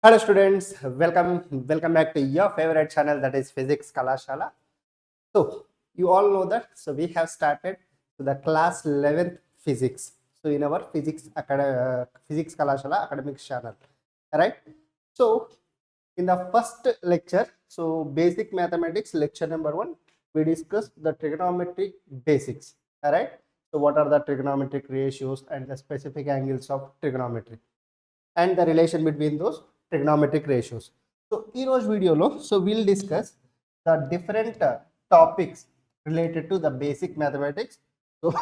Hello students, welcome back to your favorite channel, that is Physics Kalashala. So you all know that we have started the class 11th physics. So in our physics Kalashala academic channel, right? So in the first lecture, so basic mathematics lecture number 1, we discussed the trigonometric basics. All right. So what are the trigonometric ratios and the specific angles of trigonometry and the relation between those trigonometric ratios. So in this video, so we'll discuss the different topics related to the basic mathematics. So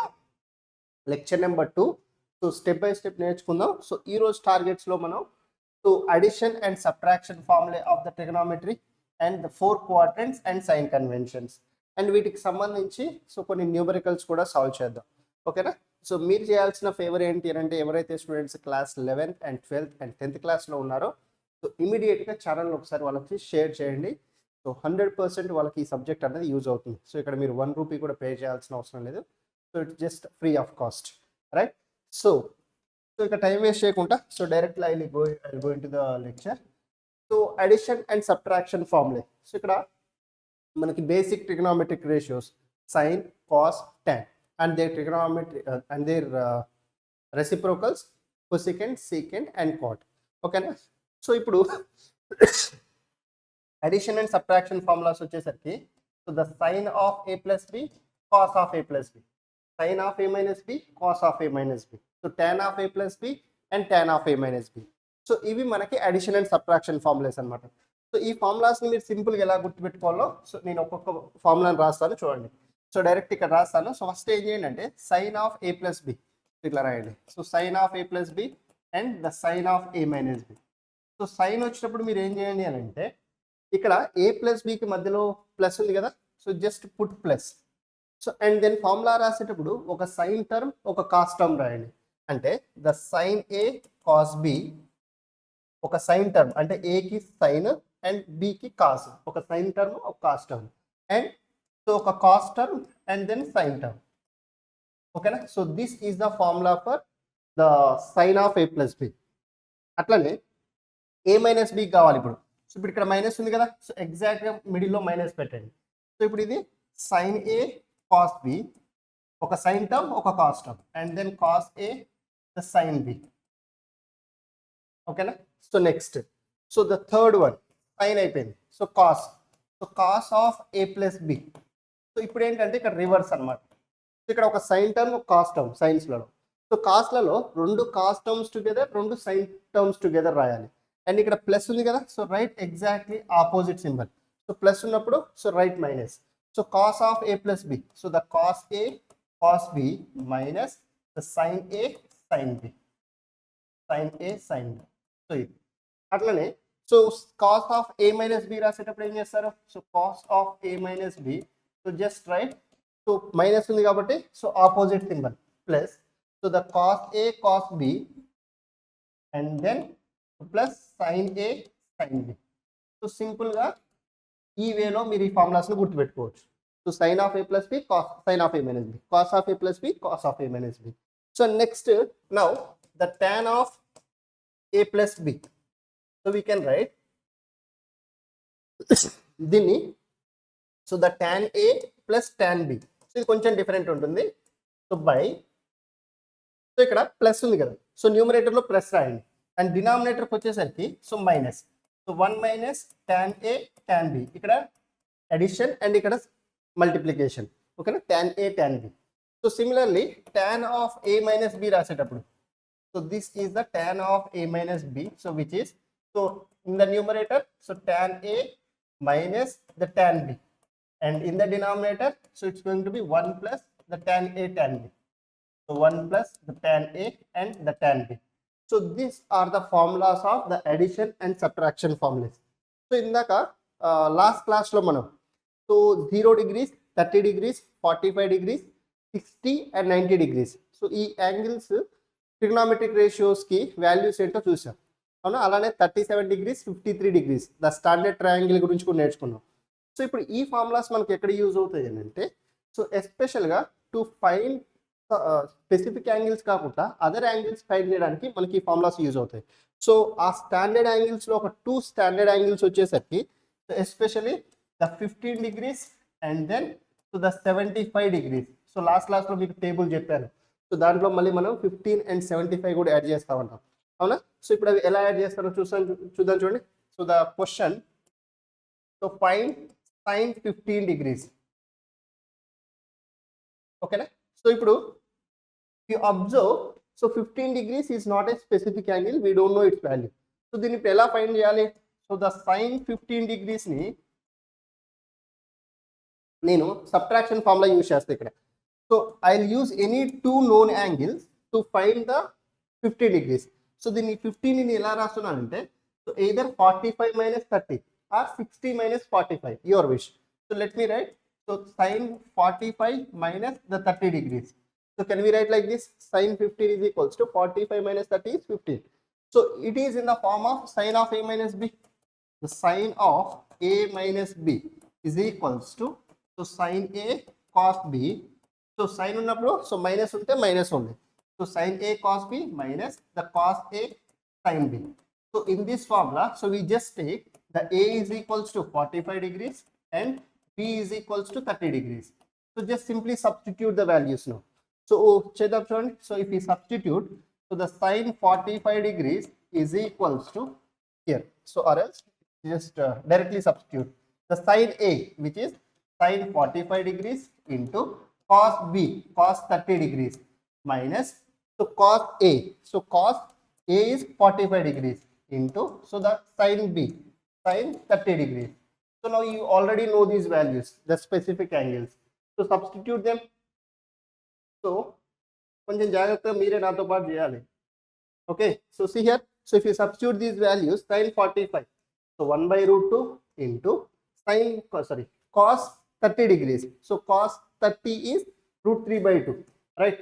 lecture number 2. So step by step నేర్చుకుందాం. So ఈ రోజు targets లో మనం so addition and subtraction formula of the trigonometry and the 4 quadrants and sign conventions and వీటికి సంబంధించి so కొన్ని numericals కూడా solve చేద్దాం. ఓకేనా? సో మీరు చేయాల్సిన ఫేవర్ ఏంటి అంటే ఎవరైతే students class 11th and 12th and 10th క్లాస్లో ఉన్నారో సో ఇమీడియట్గా ఛానల్ ఒకసారి వాళ్ళకి షేర్ చేయండి. సో 100% వాళ్ళకి ఈ సబ్జెక్ట్ అనేది యూజ్ అవుతుంది. సో ఇక్కడ మీరు ₹1 కూడా పే చేయాల్సిన అవసరం లేదు. So it's just free of cost, right? So ఇక టైం వేస్ట్ చేయకుండా సో డైరెక్ట్లీ I go into the lecture. So addition and subtraction formula. So ఇక్కడ మనకి basic trigonometric ratios sine, cos, tan and their trigonometry and their reciprocals cosecant, secant and cot. Okay na? So ఇప్పుడు addition and subtraction formulas వచ్చేసరికి so the sin of a plus b cos of a plus b, sin of a minus b cos of a minus b, so tan of a plus b and tan of a minus b. So ఇవి మనకి addition and subtraction formulas అనమాట. So ఈ ఫార్ములాస్ని మీరు సింపుల్గా ఎలా గుర్తుపెట్టుకోవాలో so నేను ఒక్కొక్క ఫార్ములాని రాస్తాను చూడండి. సో డైరెక్ట్ ఇక్కడ రాస్తాను. సో ఫస్ట్ ఏం చేయండి అంటే sine of A plus B ఇట్లా రాయండి. So sine of A plus B and the sine of A minus B. So sine వచ్చినప్పుడు మీరు ఏం చేయండి అని అంటే ఇక్కడ ఏ ప్లస్ బికి మధ్యలో ప్లస్ ఉంది కదా, so just put plus. So and then formula రాసేటప్పుడు ఒక సైన్ టర్మ్ ఒక కాస్ టర్మ్ రాయండి. అంటే the sine A cos B, ఒక సైన్ టర్మ్ అంటే ఏకి సైన్ అండ్ బికి కాస్, ఒక సైన్ టర్మ్ ఒక కాస్ టర్మ్ అండ్ సో ఒక cos term and then sine term. ఓకేనా? So this is the formula for the sine of A plus B. అట్లనే A minus B కావాలి ఇప్పుడు. సో ఇప్పుడు ఇక్కడ మైనస్ ఉంది కదా, సో ఎగ్జాక్ట్గా మిడిల్లో మైనస్ పెట్టండి. సో ఇప్పుడు ఇది సైన్ ఏ కాస్ బి, ఒక సైన్ టర్మ్ ఒక cos term and then cos A the sine B. ఓకేనా? So next so the third one sine అయిపోయింది. So cos, so cos of A plus B. So ఇప్పుడు ఏంటంటే ఇక్కడ reverse అనమాట. So ఇక్కడ ఒక సైన్ టర్మ్ ఒక కాస్ టర్మ్ సైన్స్లలో. సో కాస్లలో రెండు కాస్ టర్మ్స్ టుగెదర్, రెండు సైన్ టర్మ్స్ టుగెదర్ రాయాలి. అండ్ ఇక్కడ ప్లస్ ఉంది కదా, so right exactly opposite symbol. So plus ఉన్నప్పుడు so write minus. So cos of A plus B, so the cos A cos B minus the sine A sine B, sine A sine B. So ఇది అట్లనే so cos of A minus B రాసేటప్పుడు ఏం చేస్తారు, so cos of A minus B, so just write, so minus ఉంది కాబట్టి so opposite symbol plus, so the cos A cos B and then plus sign A sine B. So సింపుల్గా ఈ వేలో మీరు ఈ ఫార్ములాస్ని గుర్తుపెట్టుకోవచ్చు. So sine of A plus B cos sine of A minus B, cos of A plus B cos of A minus B. So next now the tan of A plus B. So we can write దీన్ని so the tan A plus tan B. So ఇది కొంచెం different ఉంటుంది. So by, so ఇక్కడ plus ఉంది కదా, so న్యూమరేటర్లో plus రాయండి and డినామినేటర్కి వచ్చేసరికి so minus. So 1 minus tan A tan B, ఇక్కడ అడిషన్ అండ్ ఇక్కడ మల్టిప్లికేషన్. ఓకేనా? tan A tan B. So similarly tan of A minus B రాసేటప్పుడు so this is the tan of A minus B, so which is so in the numerator so tan A minus the tan b and in the denominator so it's going to be 1 plus the tan a tan b, so 1 plus the tan a and the tan b. So these are the formulas of the addition and subtraction formulas. So indaka last class lo manam so 0 degrees 30 degrees 45 degrees 60 and 90 degrees so ee angles trigonometric ratios ki values ento chusam. అవునా? అలానే 37 degrees 53 degrees the standard triangle గురించి కూడా నేర్చుకున్నాం. So ఇప్పుడు ఈ formulas మనకి ఎక్కడ use అవుతాయి అంటే సో ఎస్పెషల్గా టు ఫైండ్ స్పెసిఫిక్ యాంగిల్స్ కాకుండా అదర్ యాంగిల్స్ ఫైండ్ చేయడానికి మనకి ఈ ఫార్ములాస్ యూజ్ అవుతాయి. సో ఆ స్టాండర్డ్ యాంగిల్స్ లో ఒక 2 స్టాండర్డ్ యాంగిల్స్ వచ్చేసరికి especially the 15 degrees and then the 75 degrees. So last లో మీకు టేబుల్ చెప్పాను. సో దాంట్లో మళ్ళీ మనం 15 and 75 కూడా యాడ్ చేస్తా ఉంటాం, అవునా? సో ఇప్పుడు అవి ఎలా యాడ్ చేస్తారో చూద్దాం చూడండి. So the question, so find sin 15 degrees. ఓకేనా? సో ఇప్పుడు you observe, so 15 degrees is not a specific angle, we don't know its value. So దీన్ని ఇప్పుడు ఎలా ఫైండ్ చేయాలి? సో ద sin 15 degrees ని నేను సబ్ట్రాక్షన్ ఫార్ములా యూజ్ చేస్తాను ఇక్కడ. So I will use any 2 known angles to find the 15 degrees. So దీన్ని 15 ని ఎలా రాస్తున్నానంటే, so either 45 minus 30 or 60 minus 45, your wish. So let me write, so sin 45 minus the 30 degrees. So can we write like this? Sin 15 is equals to 45 minus 30 is 15. So it is in the form of sin of a minus b. The sin of a minus b is equals to, so sin a cos b. So sin unnappudu, so minus unte minus only. So sin a cos b minus the cos a sin b. So in this formula, so we just take the a is equals to 45 degrees and b is equals to 30 degrees. So just simply substitute the values now. So cheddar children, so if we substitute, so the sin 45 degrees is equals to here. So or else just directly substitute the sin a, which is sin 45 degrees into cos b, cos 30 degrees minus, so cos a, so cos a is 45 degrees into, so the sin b, sin 30 degrees. So now you already know these values, the specific angles. So substitute them. So కొంచెం జాగ్రత్తగా మీరే నాతో పాటు చేయాలి. Okay, so see here, so if you substitute these values, sin 45, so 1 by root 2 into cos 30 degrees, so cos 30 is root 3 by 2, right?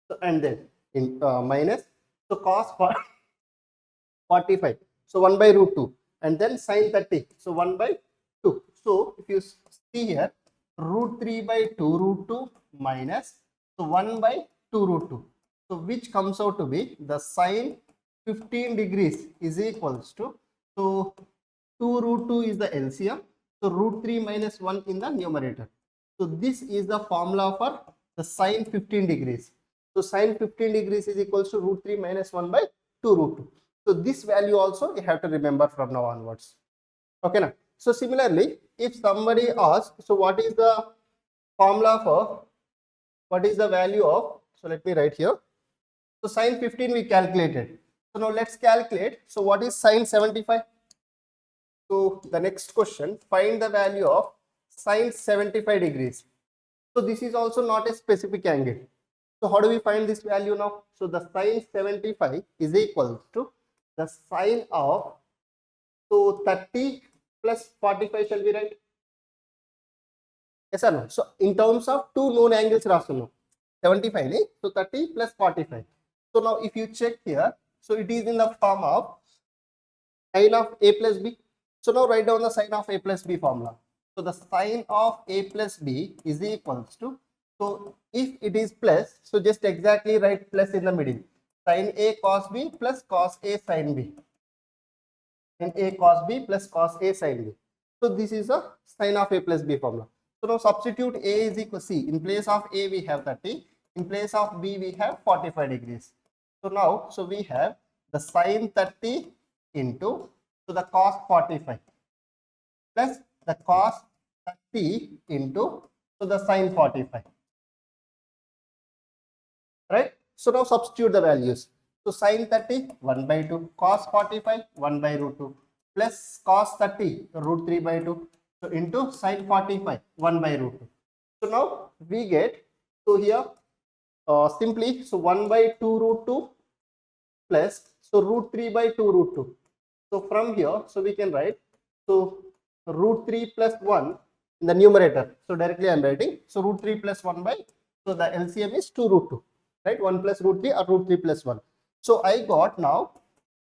So and then in minus, so cos 45, so 1 by root 2 and then sin 30, so 1 by 2. So if you see here, root 3 by 2 root 2 minus, so 1 by 2 root 2. So which comes out to be the sin 15 degrees is equals to, so 2 root 2 is the LCM, so root 3 minus 1 in the numerator. So this is the formula for the sin 15 degrees. So sin 15 degrees is equals to root 3 minus 1 by 2 root 2. So this value also you have to remember from now onwards. Okay now. So similarly, if somebody asks, so what is the formula for, what is the value of, so let me write here. So sin 15 we calculated. So now let's calculate. So what is sin 75? So the next question, find the value of sin 75 degrees. So this is also not a specific angle. So how do we find this value now? So the sin 75 is equal to the sin of, so 30 plus 45, shall we write? Yes or no? So in terms of 2 known angles rasunno, 75 ni, so 30 plus 45. So now if you check here, so it is in the form of sin of a plus b. So now write down the sin of a plus b formula. So the sin of a plus b is equals to, so if it is plus, so just exactly write plus in the middle. Sin a cos b plus cos a sin b. Sin a cos b plus cos a sin b. So this is a sin of a plus b formula. So now substitute a is equal, see, in place of a we have 30, in place of b we have 45 degrees. So now, so we have the sin 30 into, so the cos 45 plus the cos 30 into, so the sin 45, right? So now substitute the values. So sin 30 1 by 2, cos 45 1 by root 2 plus cos 30 root 3 by 2, so into sin 45 1 by root 2. So now we get, so here simply, so 1 by 2 root 2 plus, so root 3 by 2 root 2. So from here, so we can write, so root 3 plus 1 in the numerator. So directly I am writing, so root 3 plus 1 by, so the LCM is 2 root 2, right? 1 plus root 3 or root 3 plus 1. So I got now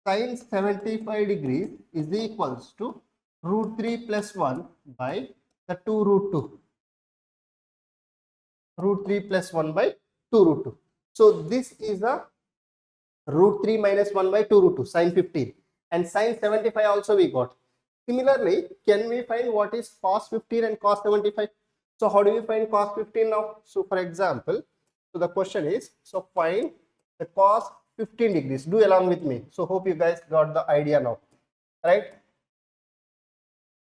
sin 75 degrees is equals to root 3 plus 1 by the 2 root 2. Root 3 plus 1 by 2 root 2. So this is the root 3 minus 1 by 2 root 2, sine 15. And sine 75 also we got. Similarly, can we find what is cos 15 and cos 75? So how do we find cos 15 now? So for example, so the question is, so find the cos 15 degrees. Do along with me. So hope you guys got the idea now, right?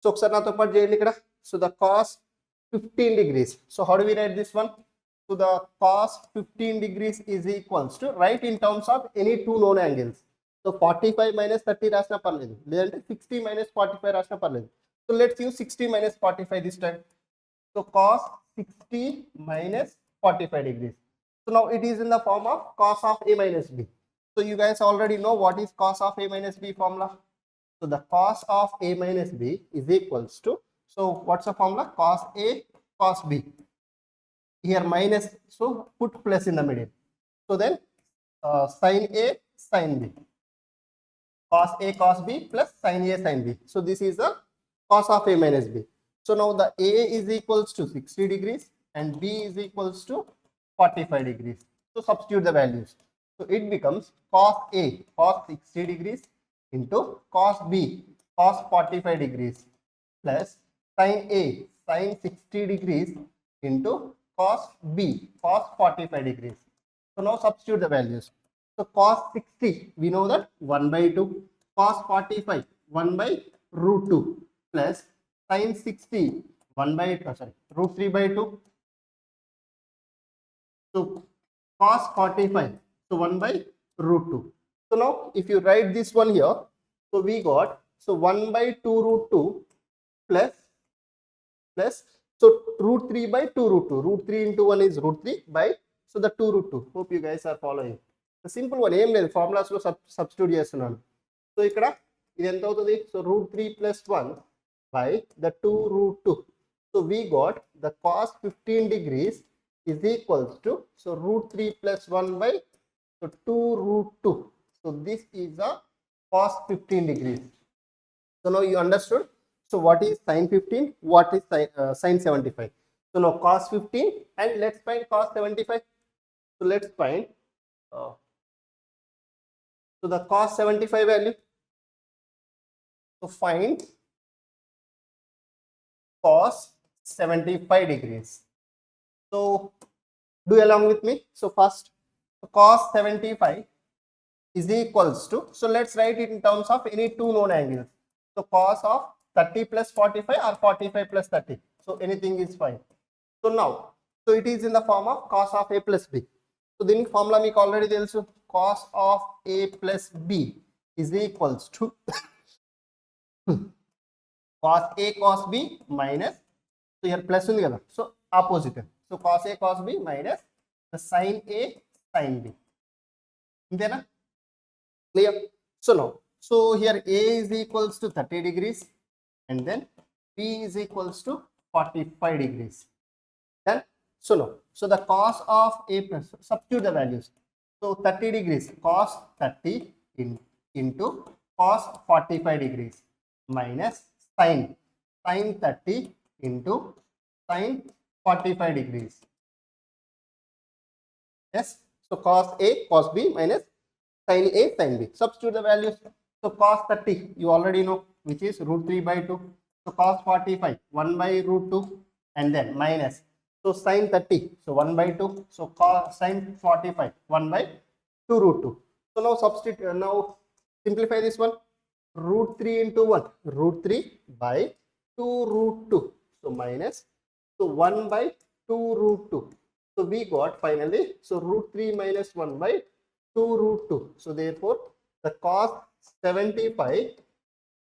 So so the cos 15 degrees. So how do we write this one? So the cos 15 degrees is equals to, write in terms of any two known angles. So 45 minus 30 rasna parledu. 60 minus 45 rasna parledu. So let's use 60 minus 45 this time. So cos 60 minus 45 degrees. So now it is in the form of cos of A minus B. So you guys already know what is cos of A minus B formula. So the cos of A minus B is equals to, so what's the formula? Cos A cos B. Here minus, so put plus in the middle. So then sin A sin B. Cos A cos B plus sin A sin B. So this is the cos of A minus B. So now the A is equals to 60 degrees and B is equals to 45 degrees. So substitute the values. So it becomes cos A cos 60 degrees into cos B cos 45 degrees plus sin A sin 60 degrees into cos B cos 45 degrees. So now substitute the values. So cos 60, we know that 1 by 2, cos 45, 1 by root 2 plus sin 60, 1 by, root 3 by 2. So cos 45, so 1 by root 2. So now if you write this one here, so we got, so 1 by 2 root 2 plus, so root 3 by 2 root 2. Root 3 into 1 is root 3 by, so the 2 root 2. Hope you guys are following. The simple one, formulas lo substitute chestunnanu. So ikkada idi enta avutundi? So root 3 plus 1 by the 2 root 2. So we got the cos 15 degrees is equals to, so root 3 plus 1 by, so 2 root 2. So this is a cos 15 degrees. So now you understood. So what is sin 15? What is sin 75? So now cos 15 and let's find cos 75. So let's find so the cos 75 value. So find cos 75 degrees. So do along with me. So first, cos 75 is equals to, so let's write it in terms of any two known angles. So cos of 30 plus 45 or 45 plus 30. So anything is fine. So now, so it is in the form of cos of A plus B. So then formula meeku already telusu, cos of A plus B is equals to cos A cos B minus, so here plus undi kada, so opposite. So cos A cos B minus the sin A sin B. Intena? Clear? So now, so here A is equals to 30 degrees and then B is equals to 45 degrees. Done? So now, so the cos of A plus, substitute the values. So 30 degrees, cos 30 into cos 45 degrees minus sin 30 into sin 45 degrees. Yes, so cos A cos B minus sin A sin B. Substitute the values. So cos 30 you already know, which is root 3 by 2. So cos 45 1 by root 2 and then minus, so sin 30, so 1 by 2. So cos sin 45 1 by 2 root 2. So now substitute, now simplify this one. Root 3 into 1, root 3 by 2 root 2. So minus, so 1 by 2 root 2. So we got finally, so root 3 minus 1 by 2 root 2. So therefore the cos 75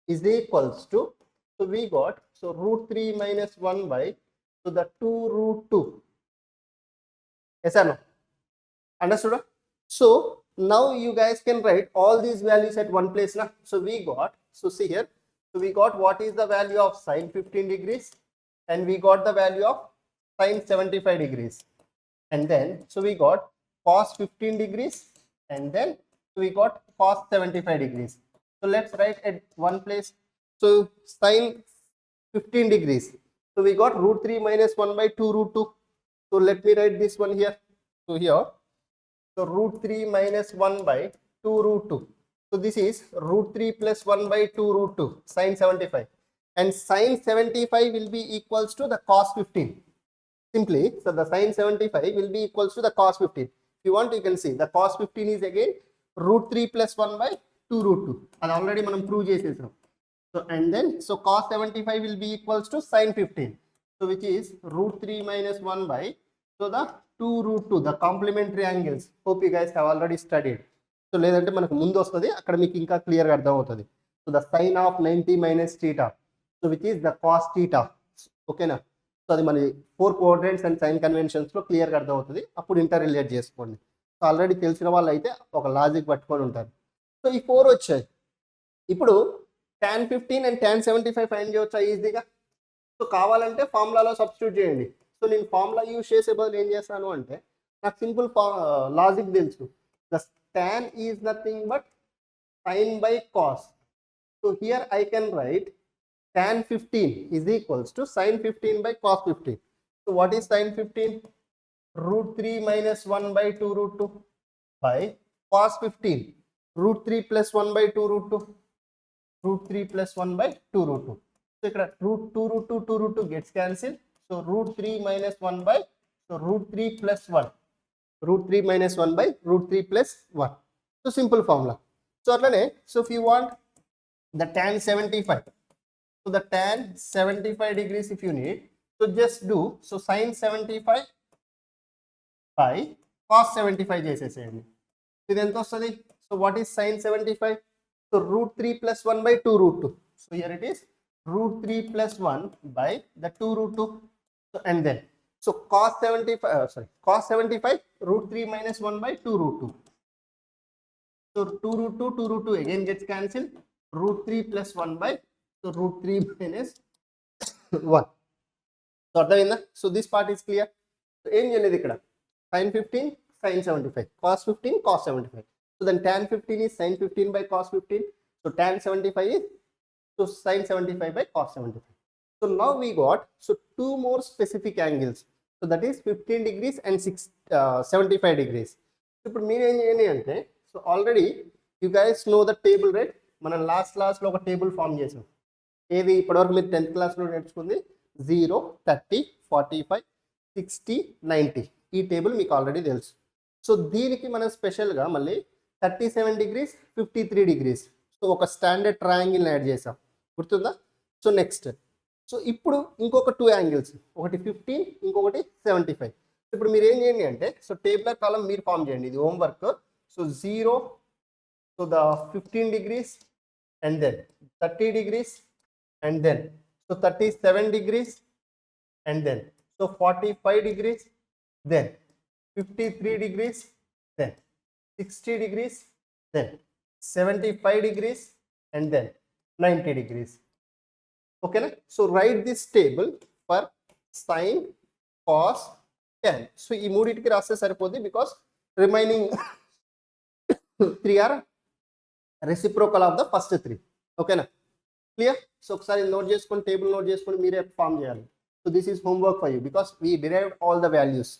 is equals to, so we got, so root 3 minus 1 by, so the 2 root 2. Yes or no? Understood? So now you guys can write all these values at one place now. So we got, so see here, so we got what is the value of sin 15 degrees and we got the value of sin 75 degrees. And then, so we got cos 15 degrees and then we got cos 75 degrees. So let's write at one place. So sin 15 degrees. So we got root 3 minus 1 by 2 root 2. So let me write this one here. So here, so root 3 minus 1 by 2 root 2. So this is root 3 plus 1 by 2 root 2 sin 75, and sin 75 will be equals to the cos 15. Simply, so the sin 75 will be equals to the cos 15. If you want, you can see the cos 15 is again root 3 plus 1 by 2 root 2. And already మనం prove చేసేసాం. So and then so cos 75 will be equals to sin 15. So which is root 3 minus 1 by, so the 2 root 2, the complementary angles. Hope you guys have already studied. So లేదంటే మనకు ముందు వస్తుంది, అక్కడ మీకు ఇంకా క్లియర్గా అర్థం అవుతుంది. So the sine of 90 minus theta, so which is the cos theta. ఓకేనా? సో అది మన 4 కోఆర్డినేట్స్ అండ్ సైన్ కన్వెన్షన్స్లో క్లియర్గా అర్థం అవుతుంది. అప్పుడు ఇంటర్ రిలేట్ చేసుకోండి. సో ఆల్రెడీ తెలిసిన వాళ్ళు అయితే ఒక లాజిక్ పట్టుకొని ఉంటారు. సో ఈ 4 వచ్చాయి. ఇప్పుడు tan 15 అండ్ tan 75 ఫైండ్ చేయవచ్చా ఈజీగా? సో కావాలంటే ఫార్ములాలో సబ్స్టిట్యూట్ చేయండి. సో నేను ఫార్ములా యూజ్ చేసే బదులు ఏం చేస్తాను అంటే, నాకు సింపుల్ లాజిక్ తెలుసు. The tan is nothing but sin by cos. So here I can write tan 15 is equals to sin 15 by cos 15. So what is sin 15? Root 3 minus 1 by 2 root 2 by cos 15 root 3 plus 1 by 2 root 2, root 3 plus 1 by 2 root 2. So ఇక్కడ root 2 root 2 2 root 2 gets cancelled. So root 3 minus 1 by, so root 3 plus 1, root 3 minus 1 by root 3 plus 1. So simple formula. So atlane, so if you want the tan 75, so the tan 75 degrees if you need, so just do, so sin 75 by cos 75 చేసేసేయండి. ఇది ఎంత వస్తుంది? So what is sin 75? So root 3 plus 1 by 2 root 2. So here it is root 3 plus 1 by the 2 root 2. So and then, so cos 75, cos 75 root 3 minus 1 by 2 root 2. So 2 root 2, 2 root 2 again gets cancelled. Root 3 plus 1 by, so root 3 minus 1. So అర్థమైందా? So this part is clear. So ఏం చేయలేదు ఇక్కడ, sin 15 sin 75, cos 15 cos 75. So then tan 15 is sin 15 by cos 15. So tan 75 is, so sin 75 by cos 75. So now we got, so 2 more specific angles. So that is 15 degrees and 75 degrees. So ఇప్పుడు మీరు ఏం చేయండి అంటే, so already you guys know the table, right? మనం last క్లాస్లో ఒక table form చేసాం. ఏది ఇప్పటివరకు మీరు 10th క్లాస్లో నేర్చుకుంది? 0, 30, 45, 60, 90. ఈ టేబుల్ మీకు ఆల్రెడీ తెలుసు. సో దీనికి మనం స్పెషల్గా మళ్ళీ 37 degrees 53 degrees, సో ఒక స్టాండర్డ్ ట్రయాంగిల్ యాడ్ చేసాం, గుర్తుందా? సో నెక్స్ట్, సో ఇప్పుడు ఇంకొక 2 యాంగిల్స్, ఒకటి 15, ఇంకొకటి 75. ఇప్పుడు మీరు ఏం చేయండి అంటే, సో టేబులర్ కాలం మీరు ఫామ్ చేయండి, ఇది homework. So 0, so the 15 degrees and then 30 degrees and then so 37 degrees and then so 45 degrees, then 53 degrees, then 60 degrees, then 75 degrees and then 90 degrees. Okay na? So write this table for sin, cos, tan. So ఈ మూడింటికి రాస్తే సరిపోద్ది, because remaining 3 are reciprocal of the first 3. ఓకేనా? Clear? So ఒకసారి note చేసుకొని, table note చేసుకొని మీరే form చేయాలి. So this is homework for you, because we derived all the values.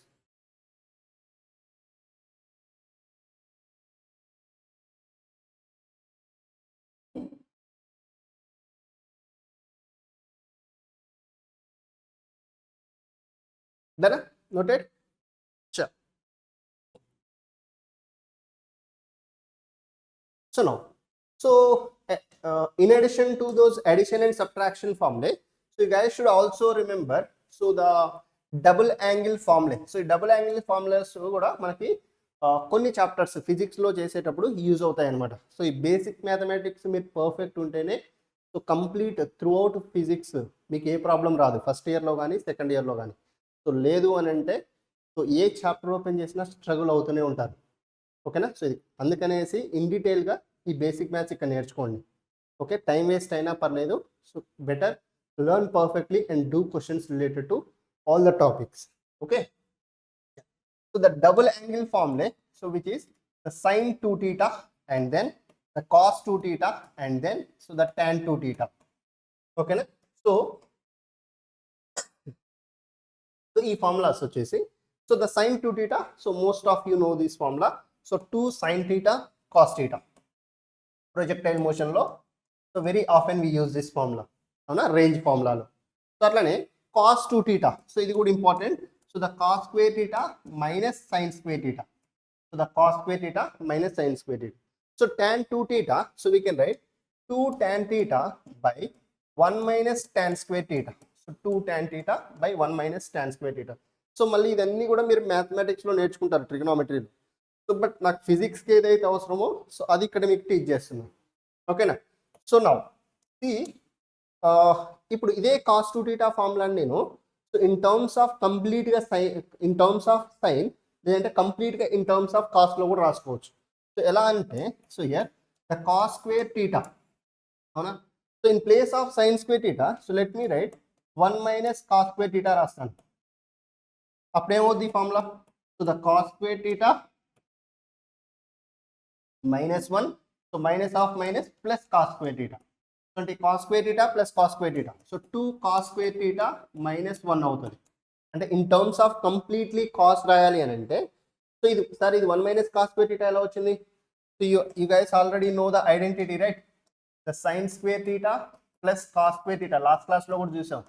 Done? Noted? Sure. So now, so in addition to those addition and subtraction formulae, so you guys should also remember, so the double angle formulae. So double angle formulas కూడా మనకి కొన్ని chapters ఫిజిక్స్లో చేసేటప్పుడు use అవుతాయి అనమాట. So ఈ basic mathematics మీరు perfect ఉంటేనే, so complete through out physics మీకు ఏ ప్రాబ్లం రాదు, ఫస్ట్ ఇయర్లో కానీ సెకండ్ ఇయర్లో కానీ. సో లేదు అని అంటే, సో ఏ చాప్టర్ ఓపెన్ చేసినా స్ట్రగుల్ అవుతూనే ఉంటారు. ఓకేనా? సో ఇది అందుకనేసి ఇన్ డీటెయిల్గా ఈ బేసిక్ మ్యాథ్స్ ఇక్కడ నేర్చుకోండి. ఓకే, టైం వేస్ట్ అయినా పర్లేదు. So better learn perfectly and do questions related to all the topics. Okay, so the double angle formula, so which is the sin 2 theta and then the cos 2 theta and then so the tan 2 theta. ఓకేనా? So ఈ formulas వచ్చేసి, so the sin 2 theta, so most of you know this formula. So 2 sin theta cos theta. Projectile motion లో so very often we use this formula అవునా, range ఫార్ములాలో. So అట్లానే cos 2 theta, so ఇది కూడా important. So the cos square theta minus sin square theta. So the cos square theta minus sin square theta. So tan 2 theta, so we can write 2 tan theta by 1 minus tan square theta. So 2 tan theta by 1 minus tan square theta. So మళ్ళీ ఇదన్నీ కూడా మీరు మ్యాథమెటిక్స్లో నేర్చుకుంటారు ట్రిగనోమెట్రీలో. So but నాకు ఫిజిక్స్కి ఏదైతే అవసరమో so అది ఇక్కడ మీకు టీచ్ చేస్తున్నాను. ఓకేనా. సో నౌ సి ఇప్పుడు ఇదే cos 2 theta ఫార్ములాని నేను సో ఇన్ టర్మ్స్ ఆఫ్ కంప్లీట్గా sine, in terms of sine లేదంటే కంప్లీట్గా ఇన్ టర్మ్స్ ఆఫ్ కాస్ట్లో కూడా రాసుకోవచ్చు. సో ఎలా అంటే so here the cos square theta అవునా. So in place of sine square theta so let me write 1 minus cos square theta రాస్తాను. అప్పుడేమవుద్ది formula. So the cos square theta minus 1, so minus of minus plus cos square theta. అంటే cos square theta plus cos square theta, so 2 cos square theta minus 1 అవుతుంది. అంటే in terms of completely cos రాయాలి అని అంటే so ఇది sir ఇది 1 minus cos square theta ఎలా వచ్చింది. So you guys already know the identity right, the sine square theta plus cos square theta last క్లాస్లో కూడా చూసాం.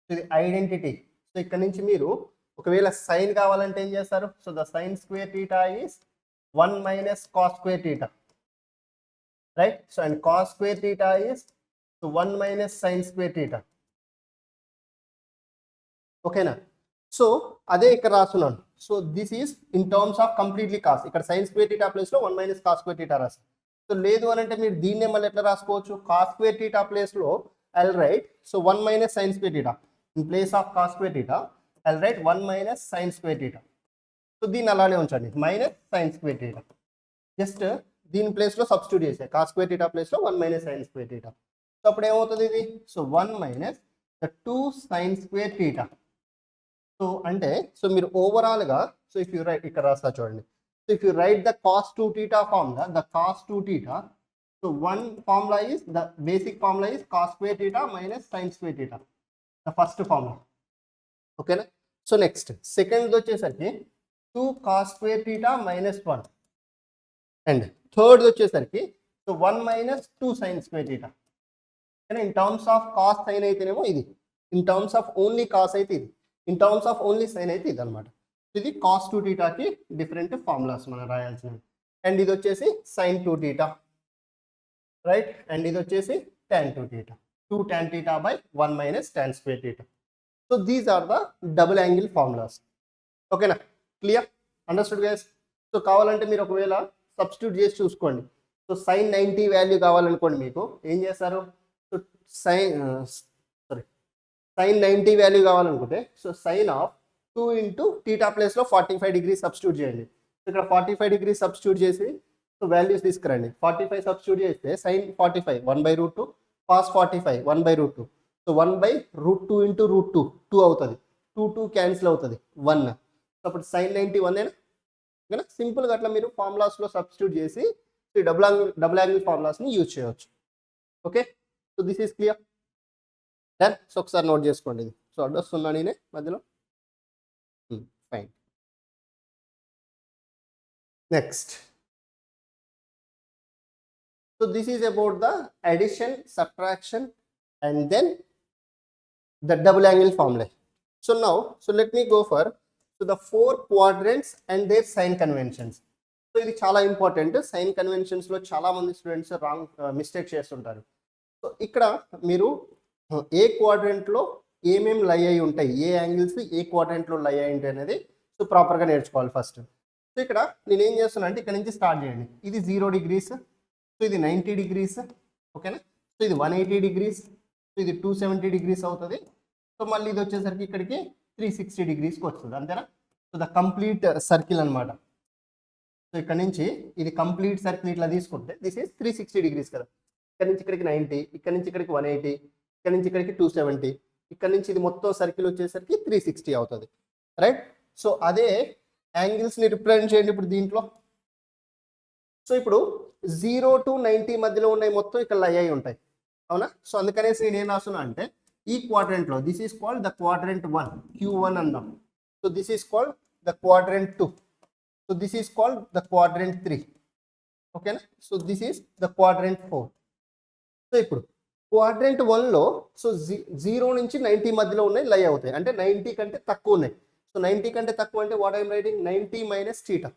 సో ఇది ఐడెంటిటీ. సో ఇక్కడ నుంచి మీరు ఒకవేళ సైన్ కావాలంటే ఏం చేస్తారు. So the sine square theta is 1 minus cos square theta right. So and cos square theta is 1 minus sine square theta. ఓకేనా. సో అదే ఇక్కడ రాస్తున్నాను. So this is in terms of completely cos. ఇక్కడ sine square theta ప్లేస్లో 1 minus cos square theta రాస్తాను. So లేదు అని అంటే మీరు దీన్నే మళ్ళీ ఎట్లా రాసుకోవచ్చు. కాస్ స్క్వేర్ టీటా ప్లేస్లో I'll write so 1 minus sine square theta. In place of cos square theta I'll right 1 minus sine square theta. So దీన్ని అలానే ఉంచండి, minus sine square theta. Just దీని ప్లేస్లో సబ్స్టిట్యూట్ చేసే కాస్ స్క్వేర్ టీటా ప్లేస్లో 1 minus sine square theta. So అప్పుడు ఏమవుతుంది ఇది. So 1 minus the 2 sine square theta. So అంటే సో మీరు ఓవరాల్గా సో ఇఫ్ యూ రైట్ ఇక్కడ రాస్తా చూడండి. So if you right the cos 2 theta formula, the cos 2 theta, so one formula is the basic formula is cos square theta minus sine square theta, the first formula. ఓకేనా. So next second వచ్చేసరికి 2 cos square theta minus 1 and third వచ్చేసరికి so 1 minus 2 sine square theta. In terms of cos sine అయితేనేమో ఇది, in terms of only cos అయితే ఇది, in terms of only sine అయితే ఇది అనమాట. ఇది కాస్ 2 thetaకి డిఫరెంట్ ఫార్ములాస్ మనం రాయాల్సినవి. అండ్ ఇది వచ్చేసి సైన్ 2 theta రైట్. అండ్ ఇది వచ్చేసి tan 2 theta, 2 tan theta by 1 minus tan square theta. So these are the double angle formulas. ఓకేనా, క్లియర్, అండర్స్టూడ్ గైస్. సో కావాలంటే మీరు ఒకవేళ సబ్స్టిట్యూట్ చేసి చూసుకోండి. సో సైన్ 90 వాల్యూ కావాలనుకోండి, మీకు ఏం చేస్తారు. సో సైన్ 90 వాల్యూ కావాలనుకుంటే so sine of 2 into theta ప్లేస్లో 45 డిగ్రీ సబ్స్టిట్యూట్ చేయండి. ఇక్కడ 45 డిగ్రీ సబ్స్టిట్యూట్ చేసి సో వాల్యూస్ తీసుకురండి. 45 సబ్స్టిట్యూట్ చేస్తే సైన్ 45 1/√2, కాస్ 45 1/√2. సో 1/√2 ఇంటూ √2 2 అవుతుంది. 2 క్యాన్సిల్ అవుతుంది 1. సో అప్పుడు సైన్ 90 1 ఓకేనా. సింపుల్గా అట్లా మీరు ఫార్ములాస్లో సబ్స్టిట్యూట్ చేసి ఈ డబుల్ యాంగిల్ ఫార్ములాస్ని యూజ్ చేయవచ్చు. Okay, so this is clear. Done. So ఒకసారి నోట్ చేసుకోండి ఇది. సో అడ్డొస్తున్నా నేనే మధ్యలో. Fine. Next so this is about the addition, subtraction and then the double angle formula. So now so let me go for so the 4 quadrants and their sign conventions. So ఇది చాలా important. Sign కన్వెన్షన్స్లో చాలామంది students wrong mistake చేస్తుంటారు. So ఇక్కడ మీరు ఏ క్వాడ్రెంట్లో ఏమేమి లై అయి ఉంటాయి, ఏ యాంగిల్స్ ఏ క్వాడ్రెంట్లో లై అయి ఉంటాయి అనేది సో ప్రాపర్గా నేర్చుకోవాలి ఫస్ట్. సో ఇక్కడ నేను ఏం చేస్తున్నా అంటే ఇక్కడ నుంచి స్టార్ట్ చేయండి. ఇది 0 degrees, సో ఇది 90 degrees, ఓకేనా. సో ఇది 180 degrees, సో ఇది 270 degrees అవుతుంది. సో మళ్ళీ ఇది వచ్చేసరికి ఇక్కడికి 360 degreesకి వస్తుంది, అంతేనా. సో ద కంప్లీట్ సర్కిల్ అనమాట. సో ఇక్కడ నుంచి ఇది కంప్లీట్ సర్కిల్ ఇట్లా తీసుకుంటే దిస్ ఈస్ 360 degrees కదా. ఇక్కడ నుంచి ఇక్కడికి 90, ఇక్కడ నుంచి ఇక్కడికి 180, ఇక్కడ నుంచి ఇక్కడికి 270, ఇక్కడ నుంచి ఇది మొత్తం సర్కిల్ వచ్చేసరికి 360 అవుతుంది రైట్. సో అదే యాంగిల్స్ని రిప్రజెంట్ చేయండి ఇప్పుడు దీంట్లో. సో ఇప్పుడు 0 to 90 మధ్యలో ఉన్నాయి మొత్తం ఇక్కడ లై అయి ఉంటాయి, అవునా. సో అందుకనేసి నేను ఏం రాస్తున్నా అంటే ఈ క్వాడ్రెంట్లో this is called the quadrant 1, Q1 అందాం. So this is called the quadrant 2, so this is called the quadrant 3. ఓకేనా. So this is the quadrant 4. So ఇప్పుడు క్వాడ్రెంట్ 1లో సో 0 నుంచి 90 మధ్యలో ఉన్నాయి లై అవుతాయి, అంటే 90 కంటే తక్కువ ఉన్నాయి. సో 90 కంటే తక్కువ అంటే వాట్ ఐఎమ్ రైటింగ్ 90 మైనస్ θ.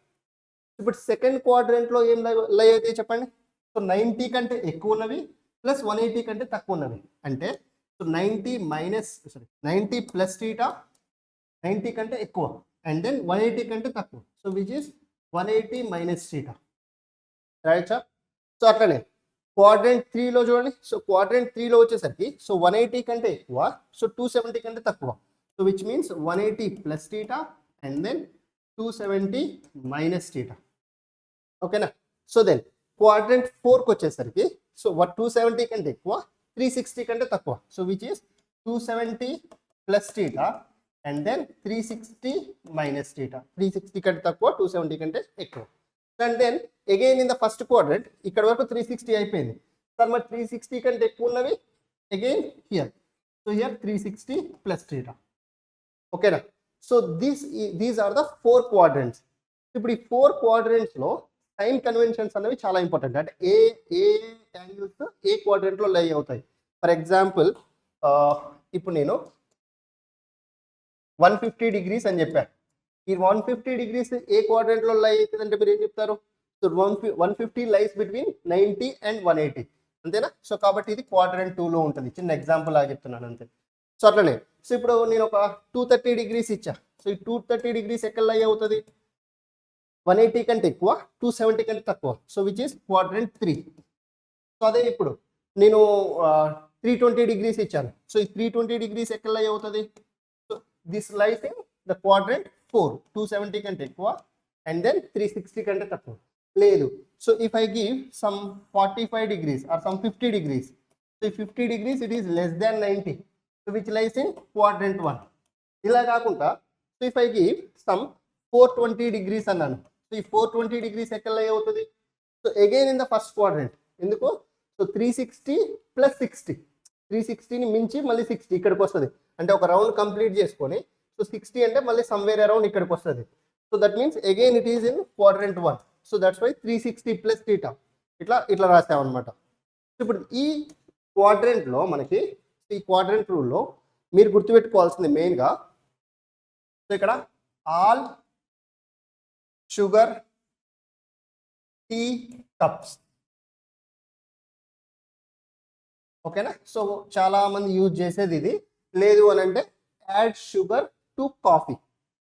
ఇప్పుడు సెకండ్ క్వాడ్రెంట్లో ఏం లై అవుతాయి చెప్పండి. సో 90 కంటే ఎక్కువ ఉన్నవి ప్లస్ 180 కంటే తక్కువ ఉన్నవి, అంటే సో 90 ప్లస్ θ 90 కంటే ఎక్కువ అండ్ దెన్ 180 కంటే తక్కువ. So which is 180 minus θ, right sir. So అట్లనే క్వాడ్రెంట్ 3లో చూడండి. సో క్వాడ్రెంట్ 3లో వచ్చేసరికి సో 180 కంటే ఎక్కువ, సో 270 కంటే తక్కువ. So which means 180 plus θ and then 270 minus θ. ఓకేనా. సో దెన్ క్వాడ్రెంట్ 4కి వచ్చేసరికి సో 270 కంటే ఎక్కువ 360 కంటే తక్కువ. So which is 270 plus θ and then 360 minus θ. 360 కంటే తక్కువ 270 కంటే ఎక్కువ. And then again in the first quadrant ఇక్కడ వరకు 360 అయిపోయింది సార్, మరి 360 కంటే ఎక్కువ ఉన్నవి again here. So here 360 plus θ. ఓకేనా. So these are the 4 quadrants. ఇప్పుడు ఈ 4 క్వాడ్రెంట్స్లో సైన్ కన్వెన్షన్స్ అనేవి చాలా ఇంపార్టెంట్, అంటే ఏ యాంగిల్స్ ఏ క్వాడ్రెంట్లో లై అవుతాయి. ఫర్ ఎగ్జాంపుల్ ఇప్పుడు నేను 150 డిగ్రీస్ అని చెప్పాను. ఈ 150 డిగ్రీస్ ఏ క్వాడ్రెంట్లో లై అవుతుంది అంటే మీరు ఏం చెప్తారు. సో 150 లైస్ బిట్వీన్ 90 అండ్ 180, అంతేనా. సో కాబట్టి ఇది క్వాడ్రెంట్ 2లో ఉంటుంది. చిన్న ఎగ్జాంపుల్ లాగా చెప్తున్నాను అంతే. సో అట్లనే సో ఇప్పుడు నేను ఒక 230 డిగ్రీస్ ఇచ్చా. సో ఈ 230 డిగ్రీస్ ఎక్కడ లై అవుతుంది, 180 కంటే ఎక్కువ 270 కంటే తక్కువ. So which is quadrant 3. So అదే ఇప్పుడు నేను 320 డిగ్రీస్ ఇచ్చాను. సో ఈ 320 డిగ్రీస్ ఎక్కడ లై అవుతుంది. So this lies in the quadrant 4, 270 కంటే ఎక్కువ అండ్ దెన్ 360 కంటే తక్కువ. లేదు, so if I give some 45 degrees or some 50 degrees, so ఈ 50 degrees it is less than 90, so which lies in quadrant 1. ఇలా కాకుండా so if I give some 420 degrees అన్నాను. So ఈ 420 డిగ్రీస్ ఎక్కడ లై అవుతుంది. So again in the first quadrant. ఎందుకు, so 360 plus 60, 360ని మించి మళ్ళీ 60 ఇక్కడికి వస్తుంది, అంటే ఒక రౌండ్ కంప్లీట్ చేసుకొని సో 60 అంటే మళ్ళీ సమ్వేర్ అరౌండ్ ఇక్కడికి వస్తుంది. So that means again it is in quadrant 1. So that's why 360 plus θ ఇట్లా రాసామన్నమాట. ఇప్పుడు ఈ క్వాడ్రెంట్లో మనకి ఈ క్వాడ్రెంట్ రూల్లో మీరు గుర్తుపెట్టుకోవాల్సింది మెయిన్గా, సో ఇక్కడ ఆల్ షుగర్ టీ కప్స్. ఓకేనా. సో చాలా మంది యూజ్ చేసేది ఇది. లేదు అని అంటే యాడ్ షుగర్ టు కాఫీ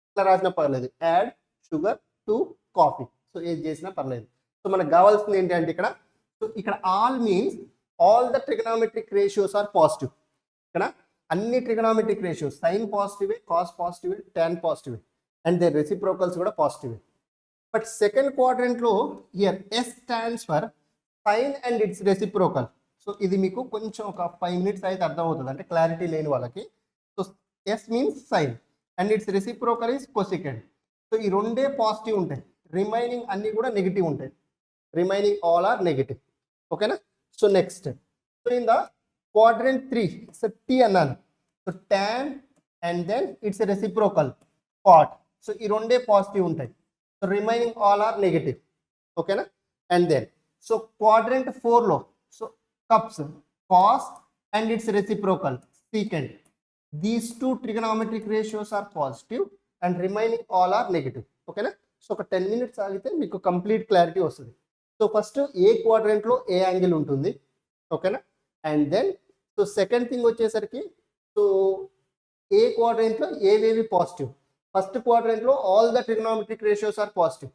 ఇట్లా రాసినా పర్లేదు, add sugar to coffee. So ఏది చేసినా పర్లేదు. సో మనకు కావాల్సింది ఏంటి అంటే ఇక్కడ సో ఇక్కడ all means all the trigonometric ratios are positive. ఇక్కడ అన్ని ట్రిగనామెట్రిక్ రేషియోస్ సైన్ పాజిటివే, కాస్ పాజిటివే, టాన్ పాజిటివే అండ్ దే రెసిప్రోకల్స్ కూడా పాజిటివే. బట్ సెకండ్ క్వాడ్రెంట్లో here S stands for sine and its reciprocal. So ఇది మీకు కొంచెం ఒక 5 minutes అయితే అర్థమవుతుంది, అంటే క్లారిటీ లేని వాళ్ళకి. So S means sine and its reciprocal is cosecant. సో ఈ రెండే పాజిటివ్ ఉంటాయి, రిమైనింగ్ అన్ని కూడా నెగిటివ్ ఉంటాయి. Remaining all are negative. ఓకేనా. So next so in the quadrant 3 so T అన్నాను. So tan and then its reciprocal cot. So ఈ రెండే పాజిటివ్ ఉంటాయి. So remaining all are negative. ఓకేనా. అండ్ దెన్ సో క్వాడ్రెంట్ 4లో so cups cos and its reciprocal secant. These two trigonometric ratios are positive and remaining all are negative. ఓకేనా. So ఒక 10 minutes ఆగితే మీకు complete clarity వస్తుంది. So first ఏ క్వాడ్రెంట్లో ఏ యాంగిల్ ఉంటుంది. ఓకేనా. And then so second thing వచ్చేసరికి సో ఏ క్వాడ్రెంట్లో ఏవేవి పాజిటివ్. ఫస్ట్ క్వాడ్రెంట్లో all the trigonometric ratios are positive,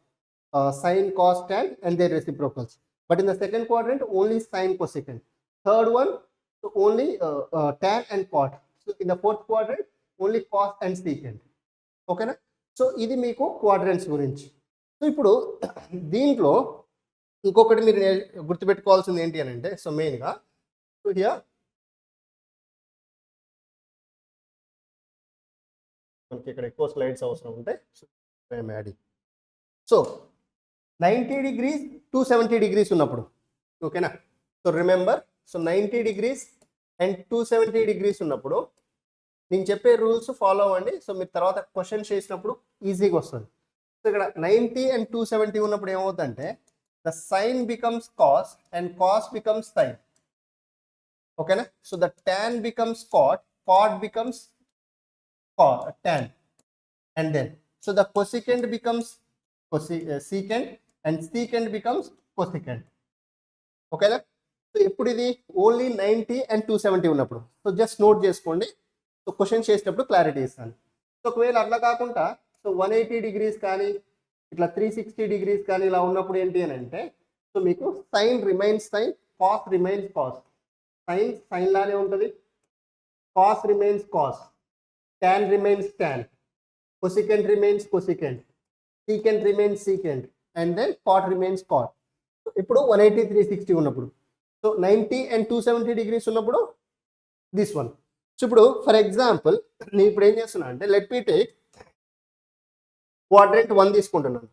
sine, cos, tan and their reciprocals. But in the second quadrant only sine, cosecant. Third one so only tan and cot. So in the fourth quadrant only cos and secant. ఓకేనా. So ఇది మీకు quadrants గురించి. So ఇప్పుడు దీంట్లో ఇంకొకటి మీరు గుర్తుపెట్టుకోవాల్సింది ఏంటి అని అంటే సో మెయిన్గా సో హియర్ మనకి ఇక్కడ ఎక్కువ స్లైడ్స్ అవసరం ఉంటాయి. So I'm adding. So 90 degrees 270 degrees ఉన్నప్పుడు ఓకేనా. So remember so 90 degrees and 270 degrees ఉన్నప్పుడు నేను చెప్పే రూల్స్ ఫాలో అవ్వండి. సో మీరు తర్వాత క్వశ్చన్ చేసినప్పుడు ఈజీగా వస్తుంది. సో ఇక్కడ 90 and 270 ఉన్నప్పుడు ఏమవుతుందంటే the sine becomes cos and cos becomes sine. Okay na? So the tan becomes cot becomes tan, and then so the cosecant becomes secant, and secant becomes cosecant. Okay na? So ఎప్పుడు ఇది only 90 and 270 ఉన్నప్పుడు. So just note చేసుకోండి. So question చేసేటప్పుడు clarity ఇస్తాను. So ఒకవేళ అట్లా కాకుండా so 180 degrees కానీ ఇట్లా 360 డిగ్రీస్ కానీ ఇలా ఉన్నప్పుడు ఏంటి అని అంటే సో మీకు sine remains sine, cos remains cos. Sine లానే ఉంటుంది, cos remains cos, tan remains tan, cosecant remains cosecant, secant remains secant, and then cot remains cot. ఇప్పుడు 180 360 ఉన్నప్పుడు సో 90 and 270 డిగ్రీస్ ఉన్నప్పుడు దిస్ వన్. సో ఇప్పుడు for example నేను ఇప్పుడు ఏం చేస్తున్నా అంటే లెట్ మీ టేక్ క్వాడ్రెంట్ 1 తీసుకుంటున్నాను.